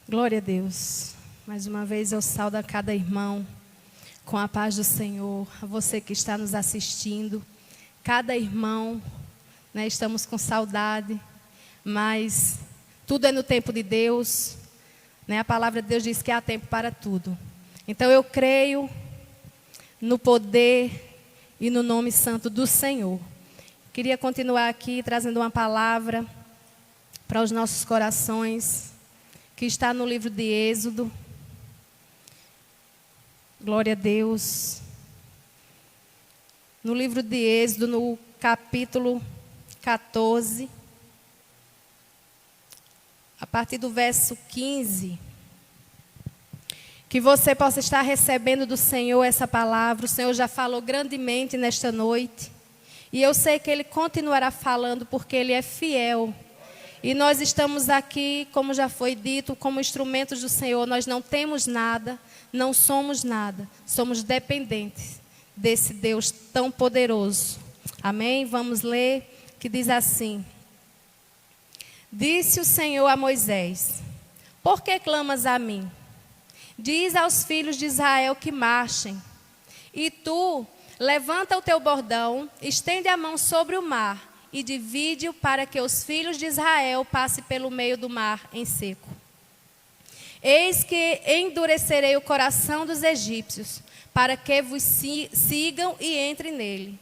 Glória a Deus. Mais uma vez eu saúdo a cada irmão com a paz do Senhor. A você que está nos assistindo. Cada irmão, estamos com saudade, mas tudo é no tempo de Deus. A palavra de Deus diz que há tempo para tudo. Então eu creio no poder e no nome santo do Senhor. Queria continuar aqui trazendo uma palavra para os nossos corações, que está no livro de Êxodo. Glória a Deus. No livro de Êxodo, no capítulo 14, a partir do verso 15, que você possa estar recebendo do Senhor essa palavra. O Senhor já falou grandemente nesta noite, e eu sei que Ele continuará falando, porque Ele é fiel. E nós estamos aqui, como já foi dito, como instrumentos do Senhor. Nós não temos nada, não somos nada. Somos dependentes desse Deus tão poderoso. Amém? Vamos ler, que diz assim: Disse o Senhor a Moisés: Por que clamas a mim? Diz aos filhos de Israel que marchem. E tu, levanta o teu bordão, estende a mão sobre o mar e divide-o para que os filhos de Israel passem pelo meio do mar em seco. Eis que endurecerei o coração dos egípcios, para que vos sigam e entrem nele.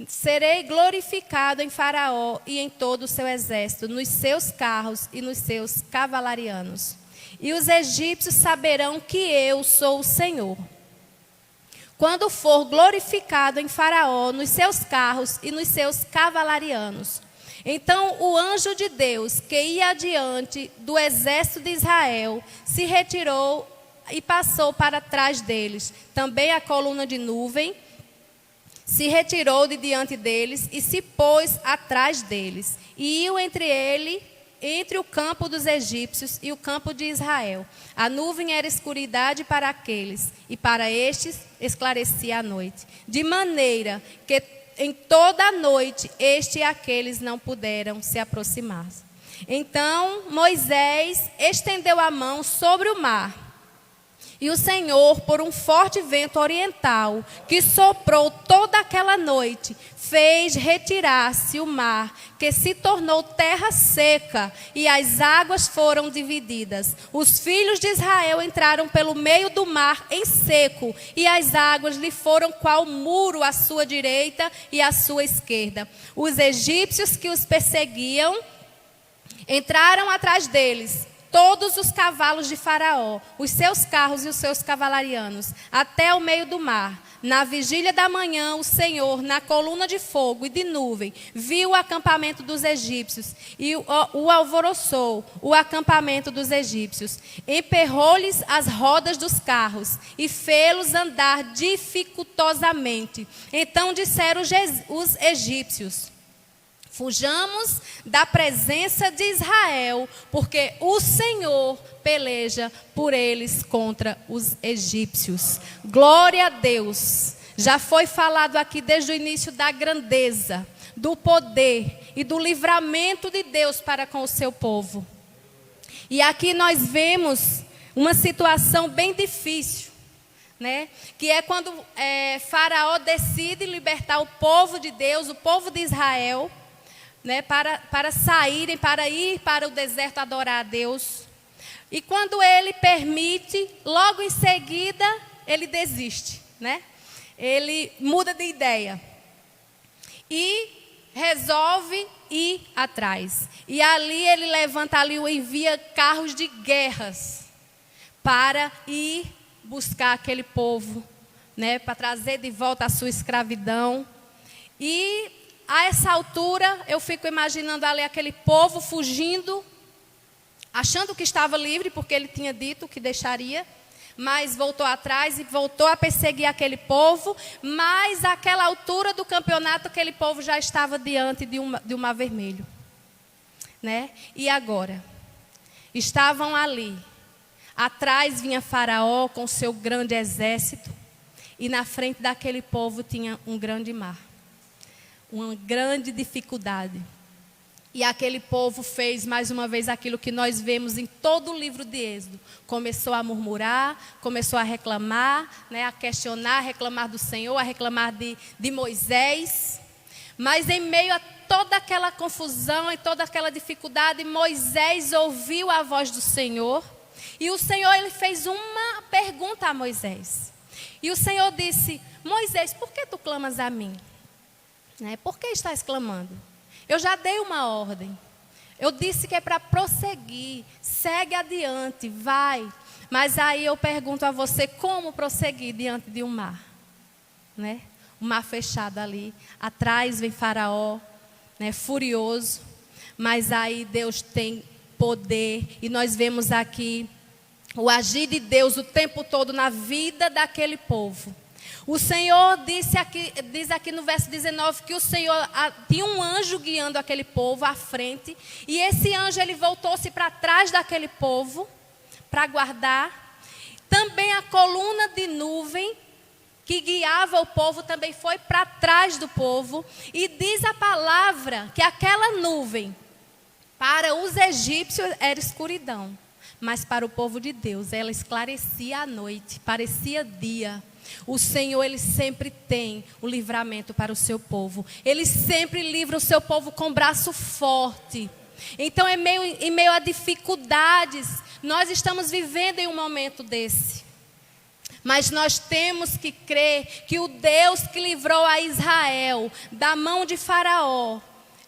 Serei glorificado em Faraó e em todo o seu exército, nos seus carros e nos seus cavalarianos. E os egípcios saberão que eu sou o Senhor, quando for glorificado em Faraó, nos seus carros e nos seus cavalarianos. Então o anjo de Deus, que ia adiante do exército de Israel, se retirou e passou para trás deles. Também a coluna de nuvem se retirou de diante deles e se pôs atrás deles. E iam entre o campo dos egípcios e o campo de Israel. A nuvem era escuridade para aqueles, e para estes esclarecia a noite. De maneira que em toda a noite este e aqueles não puderam se aproximar. Então Moisés estendeu a mão sobre o mar. E o Senhor, por um forte vento oriental, que soprou toda aquela noite, fez retirar-se o mar, que se tornou terra seca, e as águas foram divididas. Os filhos de Israel entraram pelo meio do mar em seco, e as águas lhe foram qual muro à sua direita e à sua esquerda. Os egípcios que os perseguiam entraram atrás deles, todos os cavalos de Faraó, os seus carros e os seus cavalarianos, até o meio do mar. Na vigília da manhã, o Senhor, na coluna de fogo e de nuvem, viu o acampamento dos egípcios e o alvoroçou, o acampamento dos egípcios. Emperrou-lhes as rodas dos carros e fê-los andar dificultosamente. Então disseram os egípcios: Fujamos da presença de Israel, porque o Senhor peleja por eles contra os egípcios. Glória a Deus. Já foi falado aqui desde o início da grandeza, do poder e do livramento de Deus para com o seu povo. E aqui nós vemos uma situação bem difícil, que é quando Faraó decide libertar o povo de Deus, o povo de Israel, para saírem, para ir para o deserto adorar a Deus. E quando ele permite, logo em seguida, ele desiste, Ele muda de ideia e resolve ir atrás. E ali ele envia carros de guerras para ir buscar aquele povo, para trazer de volta a sua escravidão. E a essa altura, eu fico imaginando ali aquele povo fugindo, achando que estava livre, porque ele tinha dito que deixaria, mas voltou atrás e voltou a perseguir aquele povo. Mas àquela altura do campeonato, aquele povo já estava diante de um mar vermelho. E agora? Estavam ali. Atrás vinha Faraó com seu grande exército, e na frente daquele povo tinha um grande mar. Uma grande dificuldade. E aquele povo fez mais uma vez aquilo que nós vemos em todo o livro de Êxodo. Começou a murmurar, começou a reclamar, né, a questionar, a reclamar do Senhor, a reclamar de Moisés. Mas em meio a toda aquela confusão e toda aquela dificuldade, Moisés ouviu a voz do Senhor. E o Senhor, ele fez uma pergunta a Moisés. E o Senhor disse: Moisés, por que tu clamas a mim? Né? Por que estás clamando? Eu já dei uma ordem. Eu disse que é para prosseguir. Segue adiante, vai. Mas aí eu pergunto a você, como prosseguir diante de um mar? Né? O mar fechado ali. Atrás vem Faraó, né, furioso. Mas aí Deus tem poder. E nós vemos aqui o agir de Deus o tempo todo na vida daquele povo. O Senhor diz aqui no verso 19 que o Senhor tinha um anjo guiando aquele povo à frente. E esse anjo, ele voltou-se para trás daquele povo para guardar. Também a coluna de nuvem que guiava o povo também foi para trás do povo. E diz a palavra que aquela nuvem para os egípcios era escuridão. Mas para o povo de Deus ela esclarecia a noite, parecia dia. O Senhor, ele sempre tem o livramento para o seu povo. Ele sempre livra o seu povo com braço forte. Então, em meio a dificuldades, nós estamos vivendo em um momento desse. Mas nós temos que crer que o Deus que livrou a Israel da mão de Faraó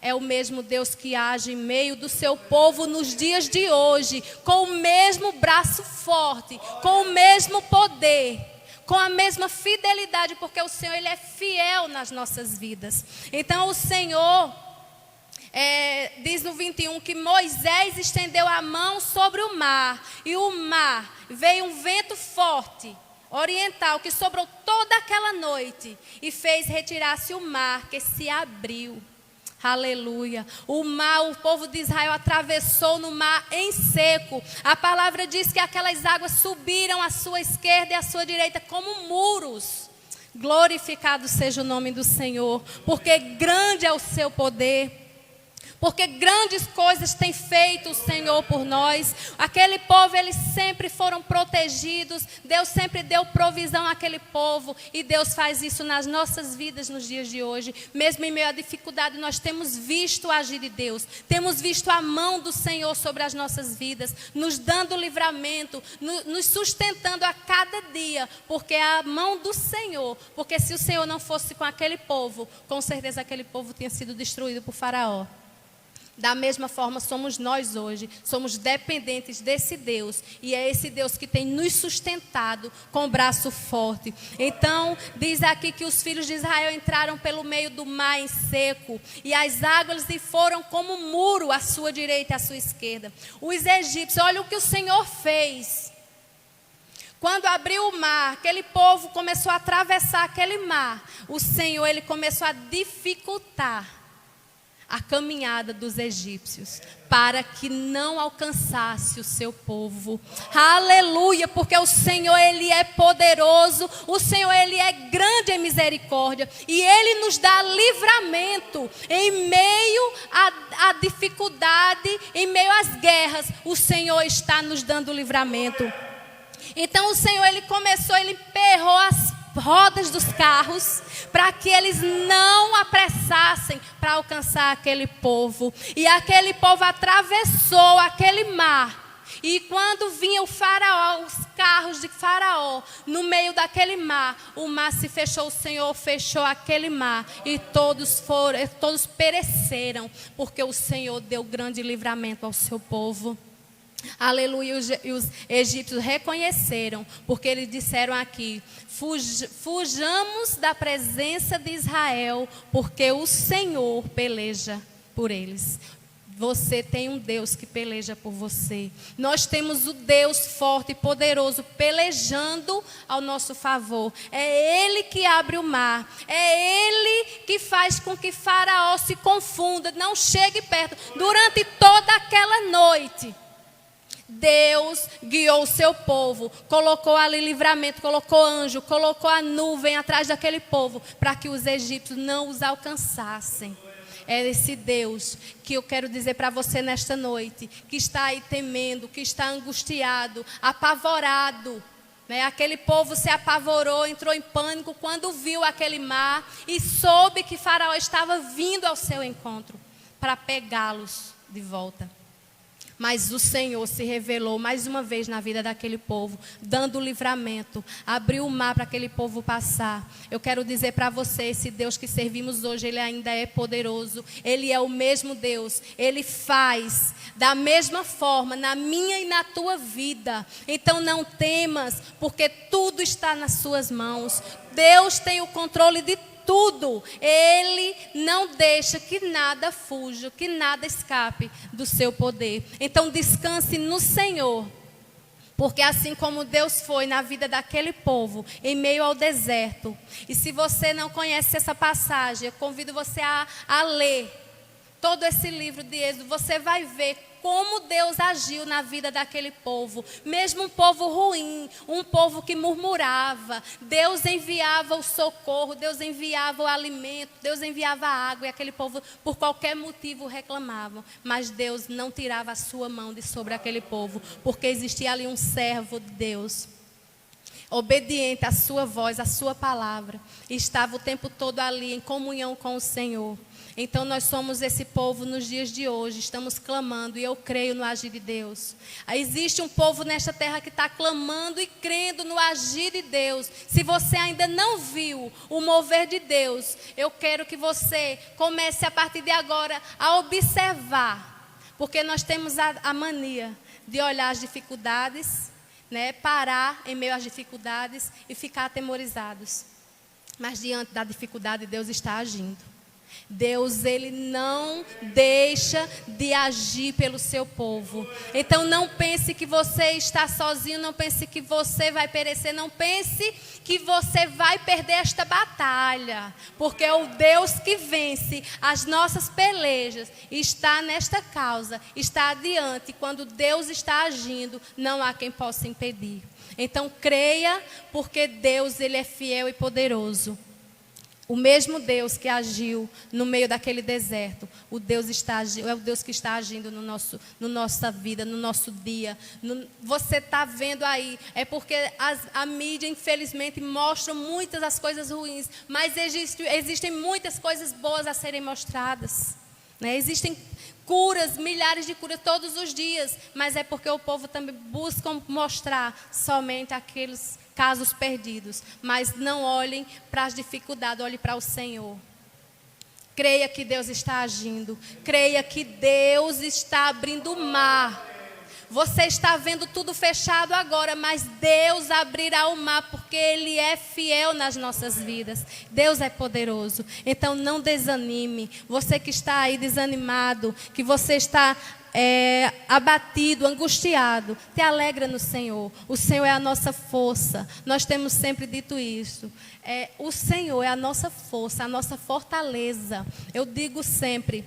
é o mesmo Deus que age em meio do seu povo nos dias de hoje, com o mesmo braço forte, com o mesmo poder, com a mesma fidelidade, porque o Senhor, ele é fiel nas nossas vidas. Então o Senhor diz no 21 que Moisés estendeu a mão sobre o mar, e o mar veio um vento forte, oriental, que sobrou toda aquela noite, e fez retirar-se o mar, que se abriu. Aleluia. O mar, o povo de Israel atravessou no mar em seco. A palavra diz que aquelas águas subiram à sua esquerda e à sua direita como muros. Glorificado seja o nome do Senhor, porque grande é o seu poder. Porque grandes coisas tem feito o Senhor por nós. Aquele povo, eles sempre foram protegidos. Deus sempre deu provisão àquele povo. E Deus faz isso nas nossas vidas nos dias de hoje. Mesmo em meio à dificuldade, nós temos visto o agir de Deus. Temos visto a mão do Senhor sobre as nossas vidas. Nos dando livramento, nos sustentando a cada dia. Porque é a mão do Senhor. Porque se o Senhor não fosse com aquele povo, com certeza aquele povo tinha sido destruído por Faraó. Da mesma forma somos nós hoje, somos dependentes desse Deus. E é esse Deus que tem nos sustentado com o braço forte. Então, diz aqui que os filhos de Israel entraram pelo meio do mar em seco. E as águas lhe foram como um muro à sua direita e à sua esquerda. Os egípcios, olha o que o Senhor fez. Quando abriu o mar, aquele povo começou a atravessar aquele mar. O Senhor, ele começou a dificultar a caminhada dos egípcios, para que não alcançasse o seu povo. Aleluia, porque o Senhor, ele é poderoso, o Senhor, ele é grande em misericórdia, e ele nos dá livramento em meio à dificuldade, em meio às guerras. O Senhor está nos dando livramento. Então o Senhor, ele emperrou as rodas dos carros, para que eles não apressassem para alcançar aquele povo. E aquele povo atravessou aquele mar. E quando vinha o Faraó, os carros de Faraó, no meio daquele mar, o mar se fechou, o Senhor fechou aquele mar. E todos pereceram, porque o Senhor deu grande livramento ao seu povo. Aleluia. E os egípcios reconheceram, porque eles disseram aqui: fujamos da presença de Israel, porque o Senhor peleja por eles. Você tem um Deus que peleja por você. Nós temos o Deus forte e poderoso pelejando ao nosso favor. É Ele que abre o mar. É Ele que faz com que Faraó se confunda, não chegue perto. Durante toda aquela noite, Deus guiou o seu povo, colocou ali livramento, colocou anjo, colocou a nuvem atrás daquele povo, para que os egípcios não os alcançassem. É esse Deus que eu quero dizer para você nesta noite, que está aí temendo, que está angustiado, apavorado. Aquele povo se apavorou, entrou em pânico quando viu aquele mar e soube que Faraó estava vindo ao seu encontro para pegá-los de volta. Mas o Senhor se revelou mais uma vez na vida daquele povo, dando livramento, abriu o mar para aquele povo passar. Eu quero dizer para você, esse Deus que servimos hoje, Ele ainda é poderoso. Ele é o mesmo Deus. Ele faz da mesma forma na minha e na tua vida. Então não temas, porque tudo está nas suas mãos. Deus tem o controle de tudo. Ele não deixa que nada fuja, que nada escape do seu poder. Então descanse no Senhor, porque assim como Deus foi na vida daquele povo, em meio ao deserto. E se você não conhece essa passagem, eu convido você a ler todo esse livro de Êxodo. Você vai ver como Deus agiu na vida daquele povo. Mesmo um povo ruim, um povo que murmurava, Deus enviava o socorro, Deus enviava o alimento, Deus enviava a água, e aquele povo por qualquer motivo reclamava. Mas Deus não tirava a sua mão de sobre aquele povo, porque existia ali um servo de Deus, obediente à sua voz, à sua palavra, e estava o tempo todo ali em comunhão com o Senhor. Então nós somos esse povo nos dias de hoje, estamos clamando, e eu creio no agir de Deus. Existe um povo nesta terra que está clamando e crendo no agir de Deus. Se você ainda não viu o mover de Deus, eu quero que você comece a partir de agora a observar, porque nós temos a mania de olhar as dificuldades, parar em meio às dificuldades e ficar atemorizados. Mas diante da dificuldade, Deus está agindo. Deus, Ele não deixa de agir pelo seu povo. Então não pense que você está sozinho, não pense que você vai perecer, não pense que você vai perder esta batalha, porque o Deus que vence as nossas pelejas está nesta causa, está adiante. Quando Deus está agindo, não há quem possa impedir. Então creia, porque Deus, Ele é fiel e poderoso. O mesmo Deus que agiu no meio daquele deserto, é o Deus que está agindo no nossa vida, no nosso dia. Você está vendo aí, é porque a mídia, infelizmente, mostra muitas das coisas ruins, mas existem muitas coisas boas a serem mostradas. Existem curas, milhares de curas todos os dias, mas é porque o povo também busca mostrar somente aqueles casos perdidos. Mas não olhem para as dificuldades, olhem para o Senhor. Creia que Deus está agindo, creia que Deus está abrindo o mar. Você está vendo tudo fechado agora, mas Deus abrirá o mar, porque Ele é fiel nas nossas vidas. Deus é poderoso. Então não desanime. Você que está aí desanimado, que você está abatido, angustiado, te alegra no Senhor. O Senhor é a nossa força. Nós temos sempre dito isso. O Senhor é a nossa força, a nossa fortaleza. Eu digo sempre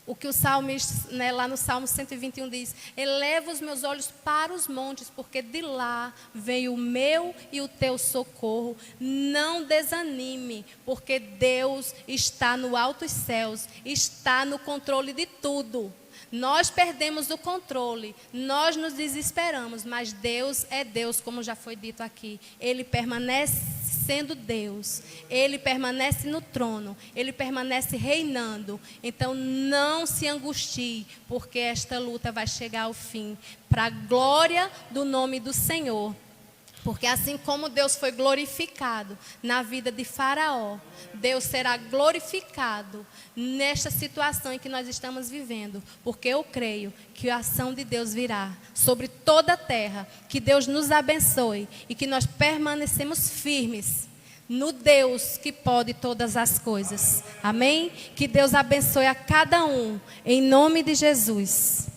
o que o salmista, lá no Salmo 121 diz: eleva os meus olhos para os montes, porque de lá vem o meu e o teu socorro. Não desanime, porque Deus está no alto dos céus, está no controle de tudo. Nós perdemos o controle, nós nos desesperamos, mas Deus é Deus, como já foi dito aqui. Ele permanece sendo Deus, Ele permanece no trono, Ele permanece reinando. Então não se angustie, porque esta luta vai chegar ao fim, para a glória do nome do Senhor. Porque assim como Deus foi glorificado na vida de Faraó, Deus será glorificado nesta situação em que nós estamos vivendo. Porque eu creio que a ação de Deus virá sobre toda a terra. Que Deus nos abençoe e que nós permanecemos firmes no Deus que pode todas as coisas. Amém? Que Deus abençoe a cada um, em nome de Jesus.